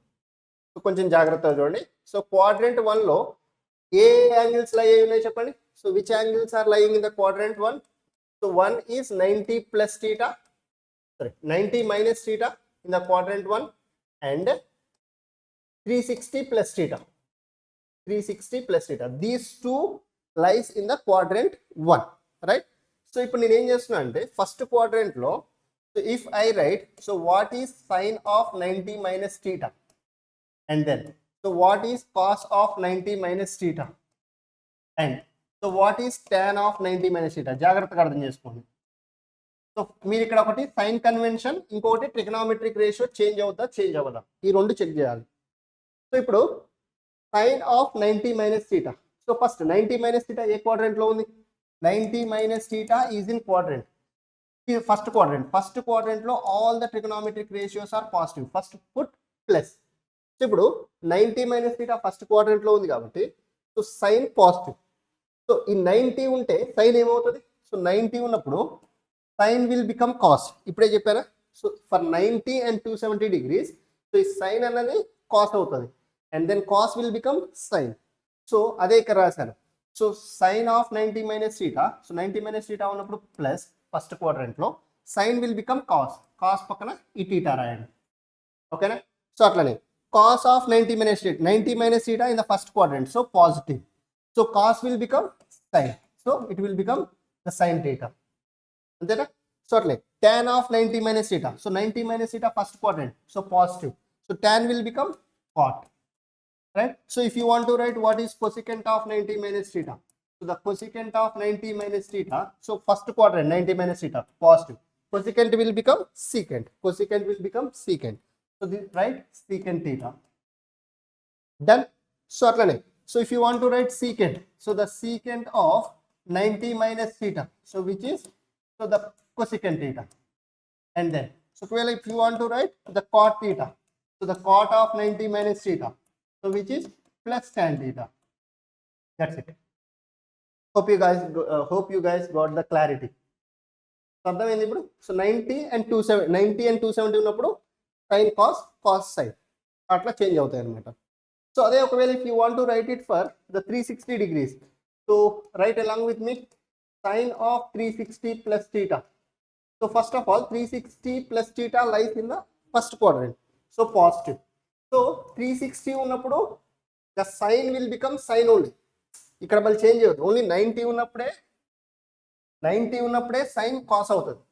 సో కొంచెం జాగ్రత్తగా చూడండి. సో క్వాడ్రెంట్ 1లో ఏ యాంగిల్స్ లై ఉన్నాయి చెప్పండి. So which angles are lying in the quadrant 1? So 1 is 90 plus theta, sorry 90 minus theta in the quadrant 1 and 360 plus theta. 360 plus theta. These two lies in the quadrant 1, right? So ఇప్పుడు నేను ఏం చేస్తున్నా అంటే first quadrant లో so if I write so what is sine of 90 minus theta, and then so what is cos of 90 minus theta, and so what is tan of 90 minus theta. జాగ్రత్తగా అర్థం చేసుకోండి. So మీరు ఇక్కడ ఒకటి sign convention, ఇంకొకటి trigonometric ratio change అవుతుందా change అవ్వదా ఈ రెండు చెక్ చేయాలి. సో ఇప్పుడు sine of 90 minus theta. So first 90 minus theta ఏ క్వాడ్రెంట్ లో ఉంది? 90 minus theta is in quadrant, first quadrant లో all the trigonometric ratios are positive. First put plus. So ఇప్పుడు 90 మైనస్ theta ఫస్ట్ క్వాడ్రెంట్ లో ఉంది కాబట్టి so sign positive. So ఈ 90 ఉంటే సైన్ ఏమవుతుంది? సో 90 ఉన్నప్పుడు సైన్ విల్ బికమ్ కాస్. ఇప్పుడే చెప్పారా? So for 90 and 270 degrees so ఈ సైన్ అన్నది కాస్ అవుతుంది, and then cos will become sine. So అదే ఇక్కడ రాశాను. So sine of 90 minus theta. So 90 minus theta ఉన్నప్పుడు ప్లస్ ఫస్ట్ క్వాడ్రెంట్లో sine will become cos. Cos పక్కన ఈ టీటా రాయండి. ఓకేనా? సో అట్లనే cos of 90 minus theta in the first quadrant so positive. So cos will become sine. So it will become the sine theta. అంతేనా? So అట్లే tan of 90 minus theta. So 90 minus theta first quadrant so positive. So tan will become cot. Right? So if you want to write what is cosecant of 90 minus theta, so the cosecant of 90 minus theta, so first quadrant 90 minus theta positive, cosecant will become secant, so this right secant theta. Done. So atlane, so if you want to write secant, so the secant of 90 minus theta, so which is so the cosecant theta, and then so if you want to write the cot theta, so the cot of 90 minus theta, so which is plus tan theta. That's it. Hope you guys got the clarity. అర్థమైంది ఇప్పుడు. So 90 and 270 ఉన్నప్పుడు sin cos sin అట్లా change అవుతాయి అనమాట. So అదే ఒకవేళ if you want to right it for the 360 degrees so right along with me sin of 360 plus theta. So first of all 360 plus theta lies in the first quadrant, so positive. So 360 ఉన్నప్పుడు the sine will become sine only. ఇక్కడ మళ్ళీ change అవుతుంది. Only 90 ఉన్నప్పుడే sine cos అవుతుంది.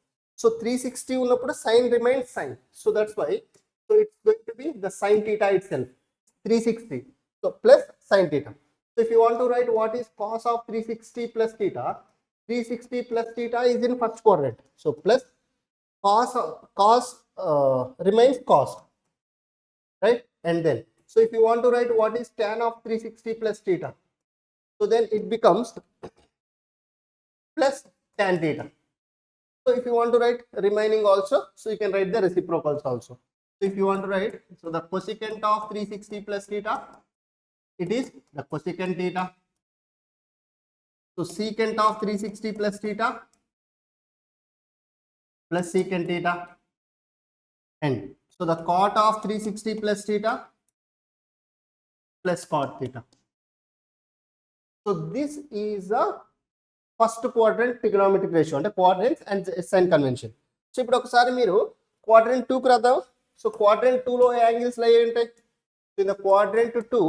So 360 ఉన్నప్పుడు sine remains sine. So that's why so it's going to be the sine theta itself 360. So plus sine theta. So if you want to write what is cos of 360 plus theta, 360 plus theta is in first quadrant. So plus cos remains cos, right? And then so if you want to write what is tan of 360 plus theta, so then it becomes plus tan theta. So if you want to write remaining also, so you can write the reciprocals also. So if you want to write, so the cosecant of 360 plus theta, it is the cosecant theta. So secant of 360 plus theta plus secant theta, and so the cot of 360 plus theta plus cot theta. So this is a first quadrant trigonometric ratio, అంటే quadrants and sign convention. So ఇప్పుడు ఒకసారి మీరు quadrant 2 కు రాద్దాం. So quadrant 2 లో angles అయ్యి ఉంటాయి. In the quadrant 2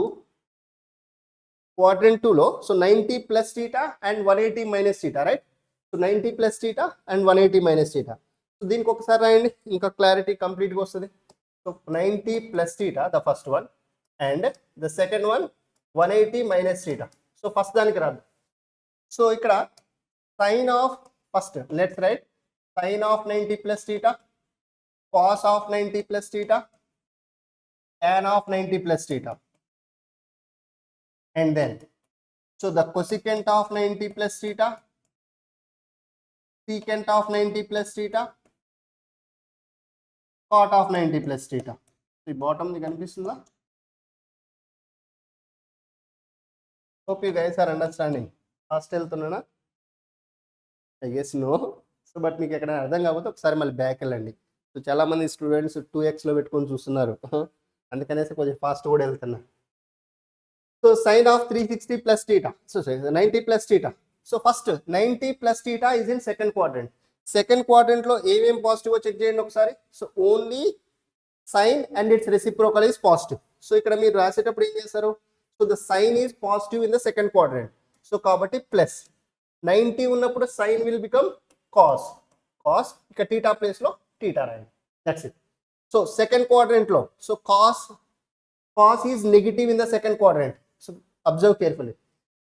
quadrant 2 లో so 90 plus theta and 180 minus theta, right? So 90 plus theta and 180 minus theta. So దీనికి ఒకసారి రాయండి, ఇంకా క్లారిటీ కంప్లీట్గా వస్తుంది. So 90 plus theta the first one and the second one 180 minus theta. So first దానికి రాదు. So ఇక్కడ sin of first let's write sin of 90 plus theta, cos of 90 plus theta, tan of 90 plus theta, and then so the cosecant of 90 plus theta, secant of 90 plus theta, cot of 90 plus theta. The bottom ది కనిపిస్తుందా? Hope you guys are understanding. Fast వెళ్తున్నానా? I guess no. So but మీకు ఎక్కడ అర్థం కాకపోతే ఒకసారి మళ్ళీ back వెళ్ళండి. సో చాలా మంది స్టూడెంట్స్ 2x లో పెట్టుకొని చూస్తున్నారు, అందుకనేసి కొంచెం ఫాస్ట్ కూడా వెళ్తున్నా. So sin of 360 plus theta, so 90 plus theta. So first 90 plus theta is in second quadrant. Second quadrant లో ఏమేం పాజిటివ్ చెక్ చేయండి ఒకసారి. So only sine and its reciprocal is positive. So ఇక్కడ మీరు రాసేటప్పుడు ఏం చేస్తారు, so the sine is positive in the second quadrant. So కాబట్టి ప్లస్ 90 ఉన్నప్పుడు sine will become cos, cos ఇక టీటా ప్లేస్ లో టీటా రాయండి, that's it. So second quadrant లో so cos is negative in the second quadrant. So observe carefully.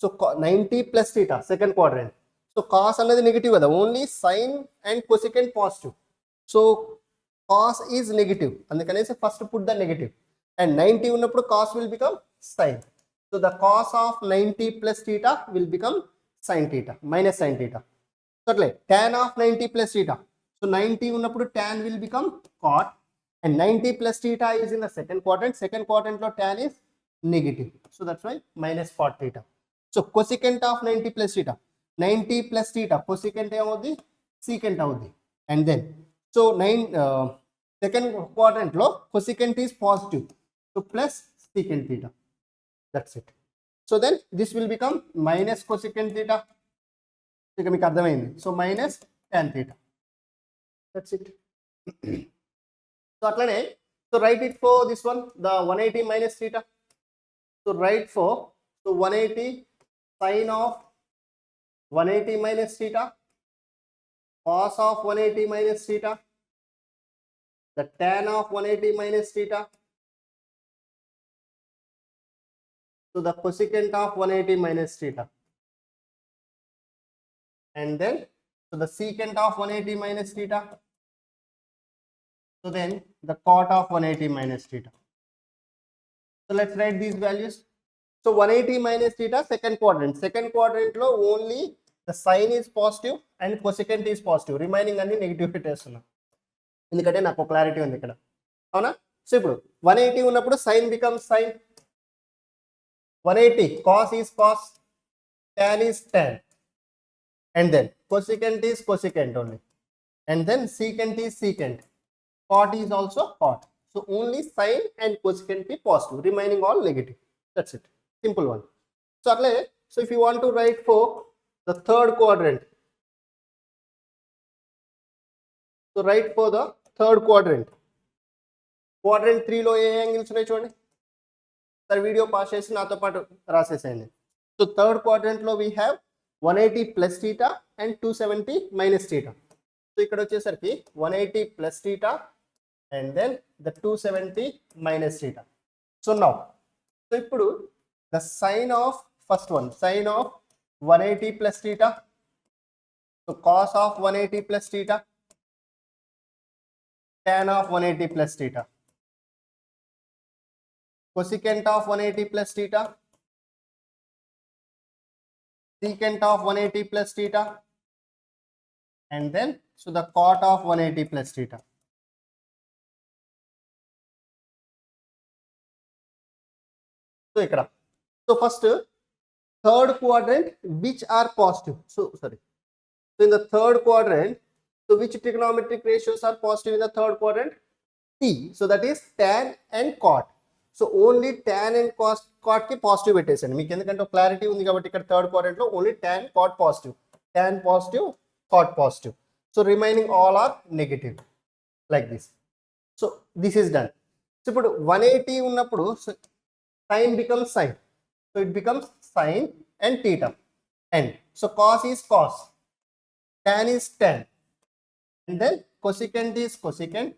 So 90 plus theta second quadrant. So cos అనేది negative కదా, only sine and cosecant positive. So cos is negative, అందుకనేసి first put the negative. And 90 ఉన్నప్పుడు cos will become sine. So the cos of 90 plus theta will become sine theta minus sine theta. So అట్లే tan of 90 plus theta. So 90 ఉన్నప్పుడు tan will become cot. And 90 plus theta is in the second quadrant. Second quadrant లో tan is negative, so that's why minus cot theta. So cosecant of 90 plus theta, 90 plus theta cosecant ఏమవుద్ది, secant అవుద్ది. And then so second quadrant లో cosecant is positive, so plus secant theta, that's it. So then this will become minus cosecant theta. ఇక మీకు అర్థమైంది. So minus tan theta, that's it. So అట్లనే so right it for this one the 180 minus theta. So right for so 180 sin of 180 minus theta, cos of 180 minus theta, the tan of 180 minus theta, so the cosecant of 180 minus theta, and then so the secant of 180 minus theta, so then the cot of 180 minus theta. So let's write these values. So 180 minus theta second quadrant. Second quadrant లో only the sine is positive and cosecant is positive, remaining అన్ని negative పెట్టేస్తున్నా ఎందుకంటే నాకు clarity ఉంది ఇక్కడ, అవునా? So ఇప్పుడు 180 ఉన్నప్పుడు sine becomes sine, 180 cos is cos, tan is tan, and then cosecant is cosecant only, and then secant is secant, cot is also cot. So only sine and cosecant be positive, remaining all negative. That's it. Simple one. So so if you want to write for the third quadrant, so write for the third quadrant. Quadrant 3 లో ఏ angles ఉన్నాయి చూడండి. Sir video pass చేసి నాతో పాటు రాసేసేయండి. So third quadrant లో we have 180 plus theta and 270 minus theta. So ఇక్కడ వచ్చేసరికి 180 plus theta and then the 270 minus theta. So now, so ఇప్పుడు the sine of first one, sine of 180 plus theta, so cos of 180 plus theta, tan of 180 plus theta, cosecant of 180 plus theta, secant of 180 plus theta, and then so the cot of 180 plus theta. So ఇక్కడ so first third quadrant which are positive, so in the third quadrant, so which trigonometric ratios are positive in the third quadrant? T, so that is tan and cot. So only tan and cot కి positive పెట్టేసండి మీకు, ఎందుకంటే clarity ఉంది కాబట్టి ఇక్కడ third quadrant లో only tan cot positive, tan positive cot positive, so remaining all are negative like this. So this is done. So ఇప్పుడు 180 ఉన్నప్పుడు sin becomes sin. So it becomes sine and theta. And so cos is cos, tan is tan, and then cosecant is cosecant,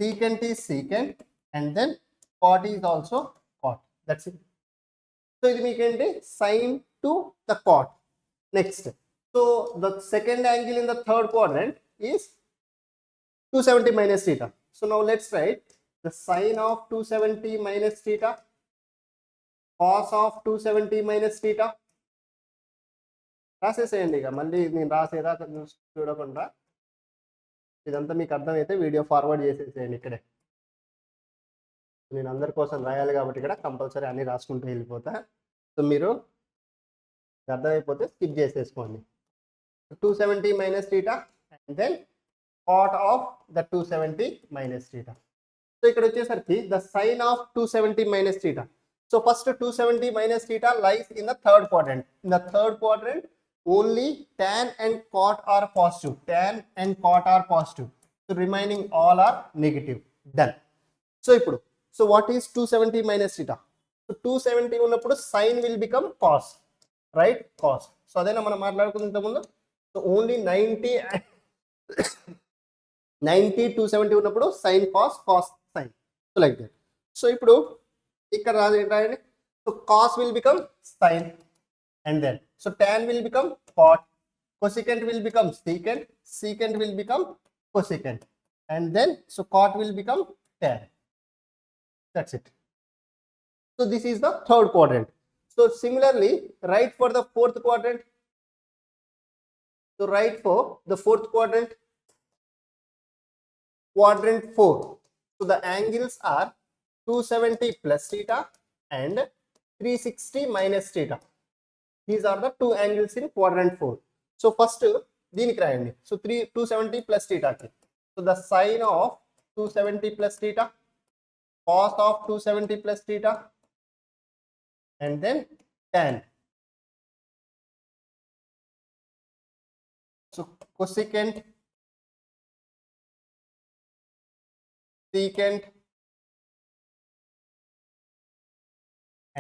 secant is secant, and then cot is also cot. That's it. So it becomes sine to the cot. Next. So the second angle in the third quadrant is 270 minus theta. So now let's write the sine of 270 minus theta, cos of 270 minus theta. రాసేసేయండి ఇక మళ్ళీ నేను రాసేదాకా చూడకుండా ఇదంతా మీకు అర్థమైతే video forward చేసేసేయండి ఇక్కడే. నేను అందరి కోసం రాయాలి కాబట్టి ఇక్కడ కంపల్సరీ అన్ని రాసుకుంటూ వెళ్ళిపోతా. సో మీరు అర్థమైపోతే స్కిప్ చేసేసుకోండి. 270 minus theta and then cot of the 270 minus theta. So ఇక్కడ వచ్చేసరికి the sine of 270 minus theta. So first 270 minus theta lies in the third quadrant. In the third quadrant only tan and cot are positive. Tan and cot are positive. So remaining all are negative. Done. So ఇప్పుడు so what is 270 minus theta? So 270 ఉన్నప్పుడు sine will become cos, right? Cos. So అదేనా మనం మాట్లాడుకున్న ఇంత ముందు. So only 90 270 ఉన్నప్పుడు sin cos cos sin. So like that. So ఇప్పుడు ఇక్కడ రాయండి. So cos will become sin, and then so tan will become cot, cosecant will become secant, secant will become cosecant, and then so cot will become tan. That's it. So this is the third quadrant. So similarly write for the fourth quadrant. So write for the fourth quadrant, quadrant 4. So the angles are 270 plus theta and 360 minus theta. These are the two angles in quadrant 4. So first దీనికి రాయండి. So 270 plus theta. So the sine of 270 plus theta, cos of 270 plus theta, and then tan. So cosecant, secant,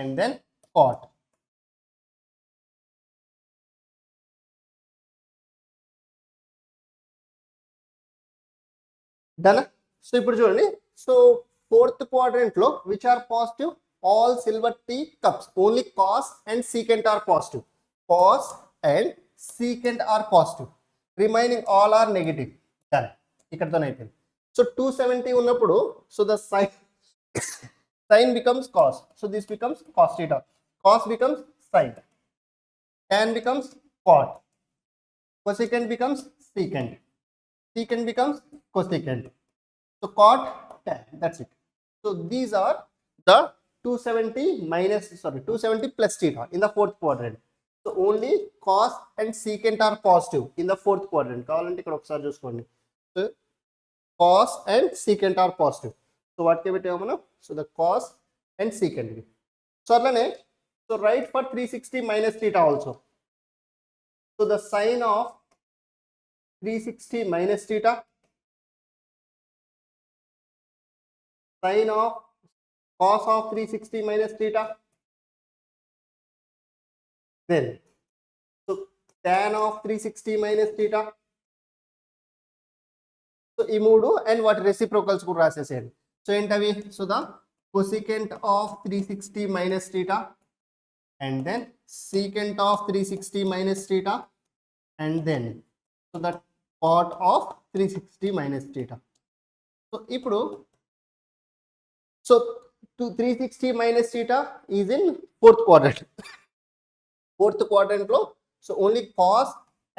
and then cot. Done. So ఇప్పుడు చూడండి. So fourth quadrant లో which are positive, all silver T cups, only cos and secant are positive. Cos and secant are positive. Remaining all are negative. Done. ఇక్కడతో అయిపోయింది. So 270 ఉన్నప్పుడు so the sin becomes cos. So this becomes cos theta. Cos becomes sin. Tan becomes cot. Cosecant becomes secant. Secant becomes cosecant. So cot tan. That's it. So these are the 270 plus theta in the fourth quadrant. So only cos and secant are positive in the fourth quadrant. కావాలంటే ఇక్కడ ఒకసారి చూసుకోండి. So cos and secant are positive. So what కి పెట్టాము మనం? So the cos and secant. So అట్లనే so write for 360 minus theta also. So the sine of 360 minus theta, sine of cos of 360 minus theta, then so tan of 360 minus theta. So ఈ మూడు and what reciprocals కూడా రాసేసేయండి. So ఏంటవి? So the cosecant of 360 minus theta, and then secant of 360 minus theta, and then so the cot of 360 minus theta. So ఇప్పుడు so 360 minus theta is in fourth quadrant. Fourth quadrant లో so only cos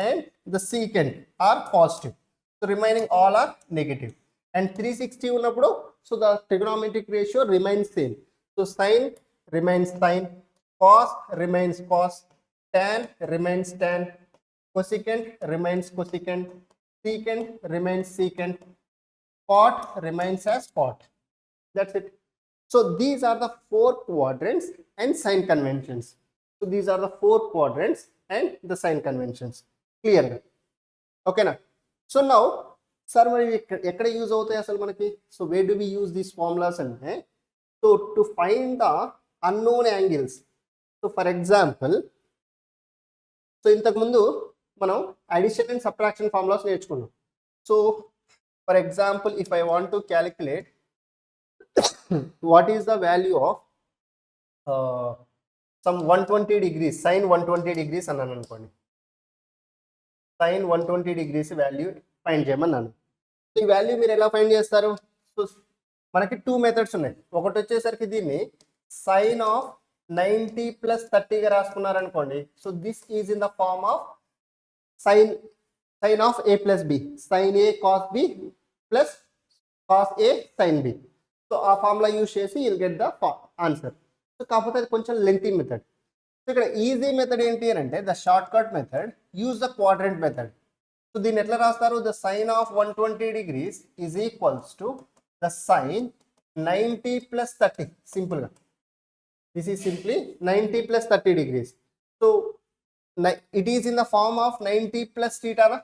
and the secant are positive. So remaining all are negative. And 360 ఉన్నప్పుడు so the trigonometric ratio remains same. So sin remains sin, cos remains cos, tan remains tan, cosecant remains cosecant, secant remains secant, cot remains as cot. That's it. So these are the four quadrants and sign conventions. So these are the four quadrants and the sign conventions. Clear? Okay na? So now sir మరి ఎక్కడ use అవుతాయి అసలు మనకి? So where do we use these formulas? అంటే so to find the unknown angles so for example, so ఇంతకుముందు మనం addition and subtraction formulas నేర్చుకున్నాం. So for example, if I want to calculate what is the value of some 120 degrees, sin 120 degrees అన్నాను అనుకోండి. sin 120 degrees value find చేయమన్నాను. ఈ value మీరు ఎలా find చేస్తారు? సో మనకి 2 మెథడ్స్ ఉన్నాయి. ఒకటి వచ్చేసరికి దీన్ని సైన్ ఆఫ్ 90 + 30గా రాసుకున్నారనుకోండి. So this is in the form of sine of a + b, sin a cos b plus cos a sin b. So ఆ ఫార్ములా యూజ్ చేసి you'll get the answer. So కాకపోతే అది కొంచెం లెంతీ మెథడ్. సో ఇక్కడ easy method ఏంటి అని అంటే the short cut method, use the quadrant method. So దీన్ని ఎట్లా రాస్తారు? The sine of 120 degrees is equals to the sine 90 + 30. సింపుల్గా this is simply 90 + 30 degrees. So it is in the form of 90 + θ.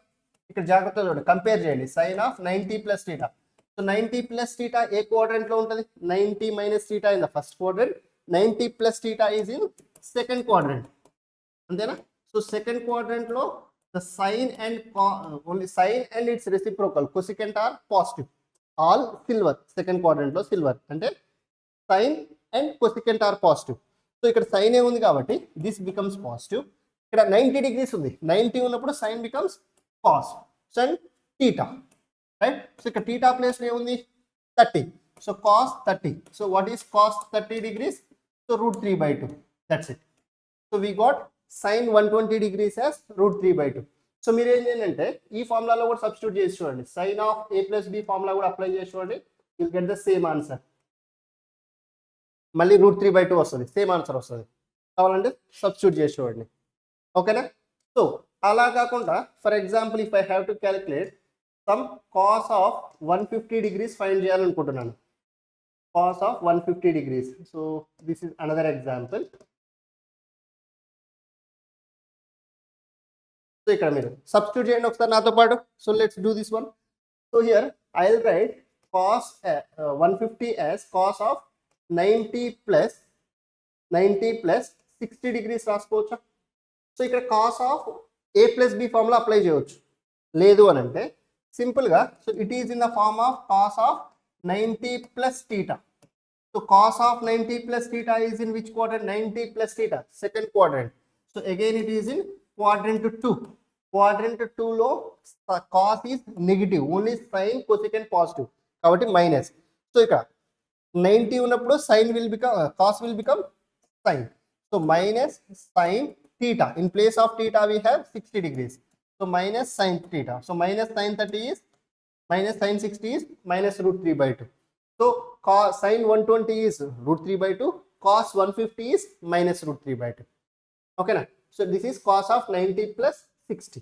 ఇక్కడ జాగ్రత్తగా చూడండి, కంపేర్ చేయండి. Sine of 90 + θ. సో 90 + θ ఏ quadrant లో ఉంటుంది? 90 - θ in the first quadrant, 90 + θ is in second quadrant. అంతేనా? So second quadrant లో the sine and only sine and its reciprocal cosecant are positive, all silver. Second quadrant లో silver అంటే sine and cosecant are positive. So ఇక్కడ sine ఏ ఉంది కాబట్టి this becomes positive. ఇక్కడ 90 degrees ఉంది, 90 ఉన్నప్పుడు sine becomes cos, sine theta, right? So ఇక్కడ థీటా ప్లేస్ లో ఏముంది? 30. So cos 30. So what is cos 30 degrees? So √3/2. That's it. So we got sine 120 degrees as √3/2. So మీరు ఏం చేయండి, ఈ ఫార్ములాలో కూడా సబ్స్టిట్యూట్ చేసి చూడండి. Sine of a + b formula కూడా అప్లై చేసి చూడండి, you'll get the same answer. మళ్ళీ √3/2 వస్తుంది, సేమ్ ఆన్సర్ వస్తుంది. కావాలంటే సబ్స్టిట్యూట్ చేసి చూడండి. ఓకేనా? సో అలా కాకుండా for example, if I have to calculate some cos of 150 degrees find చేయాలనుకుంటున్నాను. Cos of 150 degrees. So this is another example. So ఇక్కడ మీరు సబ్స్టిట్యూట్ చేయండి ఒకసారి నాతో పాటు. So let's do this one. So here I will write cos 150 as cos of 90 + 60 degrees రాసుకోవచ్చా? So ఇక్కడ cos of a + b formula apply చేయవచ్చు. లేదు అని అంటే సింపుల్గా, so it is in the form of cos of 90 + θ. So cos of 90 + θ is in which quadrant? 90 + θ second quadrant. So again it is in quadrant 2. Quadrant 2 లో cos is negative, only sine cosecant positive కాబట్టి minus. So ఇక్కడ 90 ఉన్నప్పుడు sine will become cos will become sine. So minus sine theta. In place of theta we have 60 degrees. So minus sin theta. So minus sin 30 is minus sin 60 is minus √3/2. So cos sin 120 is √3/2. Cos 150 is minus √3/2. Okay na? So this is cos of 90 + 60.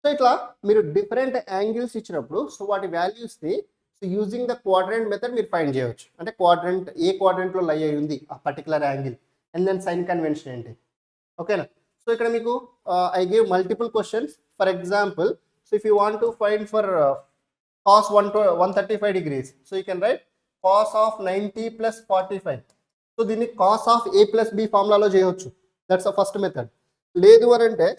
So itla మీరు different angles ఇచ్చినప్పుడు so వాటి values ని so using the quadrant method మీరు find చేయవచ్చు. అంటే quadrant ఏ quadrant లో లై అయి ఉంది ఆ particular angle, and then sign convention ఏంటి. ఓకేనా? సో ఇక్కడ మీకు I give multiple questions. For example, so if you want to find for cos 135 degrees, so you can write cos of 90 + 45. So దీన్ని కాస్ ఆఫ్ a + b ఫార్ములాలో చేయవచ్చు. That's the first method. లేదు అని అంటే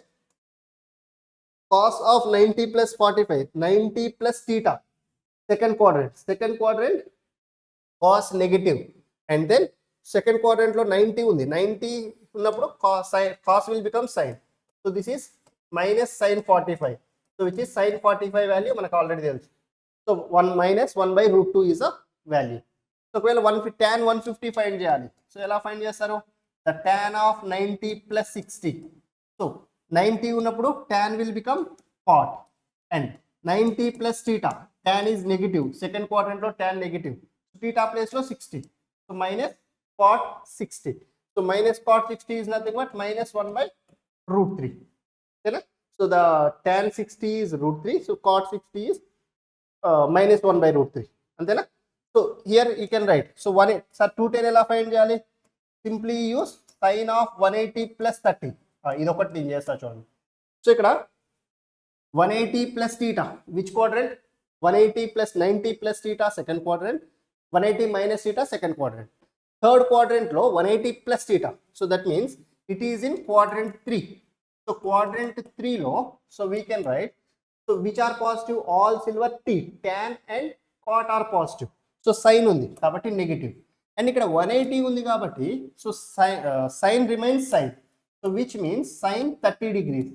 cos of 90 + 45, 90 + θ second quadrant cos negative, and then second quadrant లో 90 ఉంది, 90 ఉన్నప్పుడు cos will become sine. So this is minus sine 45. So which is sine 45 value మనకు already తెలుసు. So 1 - 1/√2 is a value. So ఒకవేళ tan 150 find చేయాలి. సో ఎలా find చేస్తారు? The tan of 90 + 60. సో 90 ఉన్నప్పుడు tan will become cot, and 90 + θ. tan is negative, second quadrant లో tan negative, θ place లో 60. So minus cot 60. So minus cot 60 is nothing but minus 1/√3. Okay? So the tan 60 is √3. So cot 60 is minus 1/√3. Antena? So here you can write. So 210 ఎలా find చేయాలి? Simply use sine of 180 + 30. ఇది ఒకటి నేను చేస్తా చూడండి. So ఇక్కడ 180 + θ which quadrant? 180 + 90 + θ second quadrant, 180 - θ second quadrant. Third quadrant లో 180 plus theta. So that means it is in quadrant 3. So quadrant 3 లో, so we can write, so which are positive? All silver T, tan and cot are positive. So sin ఉంది కాబట్టి negative, and ఇక్కడ 180 ఉంది కాబట్టి so sin remains sin. So which means sin 30 degrees.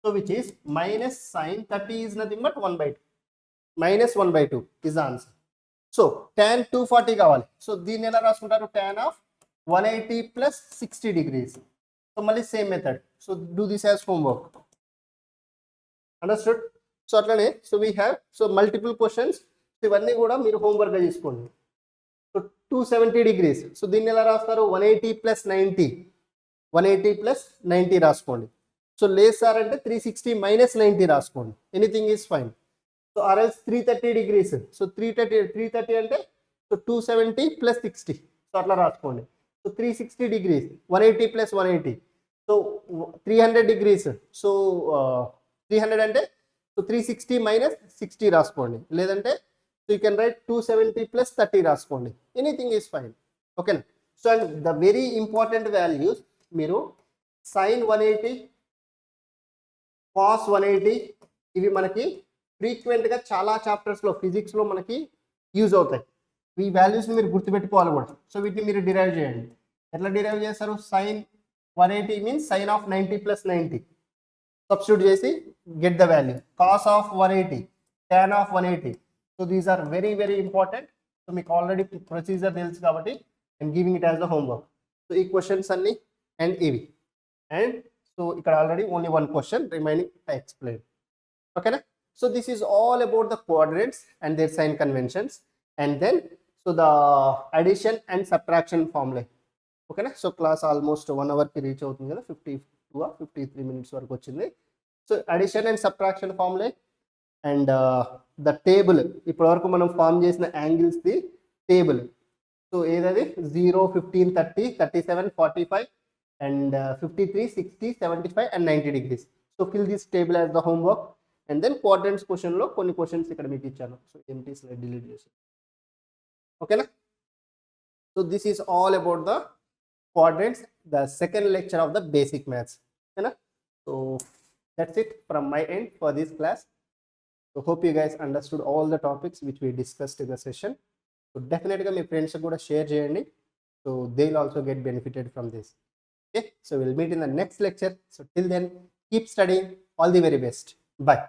So which is minus sin 30 is nothing but 1/2. Minus 1/2 is the answer. So tan 240 కావాలి. So దీన్ని ఎలా రాసుకుంటారు? tan of 180 plus 60 degrees. So మళ్ళీ same method. So do this as homework. Understood? So అట్లనే so we have so multiple questions, ఇవన్నీ కూడా మీరు హోంవర్క్గా తీసుకోండి. So 270 degrees. సో దీన్ని ఎలా రాస్తారు? 180 plus 90. 180 plus 90 రాసుకోండి. సో లేదు సార్ అంటే 360 minus 90 రాసుకోండి. Anything is fine. సో ఆర్ఎల్స్ 330 degrees. సో 330 అంటే సో 270 plus 60. సో అట్లా రాసుకోండి. So 360 degrees, 180 plus 180. So 300 degrees. So 300 అంటే సో 360 minus 60 రాసుకోండి. లేదంటే so you can write 270 plus 30 రాసుకోండి. Anything is fine. ఓకేనా? So and the very important values మీరు sin 180, cos 180 ఇవి మనకి ఫ్రీక్వెంట్గా చాలా చాప్టర్స్లో ఫిజిక్స్లో మనకి యూజ్ అవుతాయి. ఈ వాల్యూస్ని మీరు గుర్తుపెట్టుకోవాలి కూడా. సో వీటిని మీరు డిరైవ్ చేయండి. ఎట్లా డిరైవ్ చేస్తారు? sin 180 మీన్స్ sin of 90 plus 90 సబ్స్టిట్యూట్ చేసి get the value. cos of 180, tan of 180. So these are very very important. So మీకు ఆల్రెడీ ప్రొసీజర్ తెలుసు కాబట్టి I'm giving it as the homework. So ఈ క్వశ్చన్స్ అన్ని అండ్ ఇవి, and so ఇక్కడ already only one question remaining I explain. ఓకేనా? So this is all about the quadrants and their sign conventions, and then so the addition and subtraction formula. Okay na? So class almost 1 hour ki reach avutundi kada, 52 or 53 minutes varaku vachindi. So addition and subtraction formula and the table ippudu varaku manam form chesina angles the table. So edadi 0, 15, 30, 37, 45 and 53, 60, 75 and 90 degrees. So fill this table as the homework. And then quadrants question లో కొన్ని questions ఇక్కడ మీకు ఇచ్చాను. So empty slide delete చేసి, ఓకేనా? So this is all about the quadrants, the second lecture of the basic maths. ఓకేనా? So that's it from my end for this class. So hope you guys understood all the topics which we discussed in the session. So డెఫినెట్గా మీ friends కూడా share చేయండి. So they will also get benefited from this. Okay, so we'll meet in the next lecture. So till then keep studying. All the very best. Bye.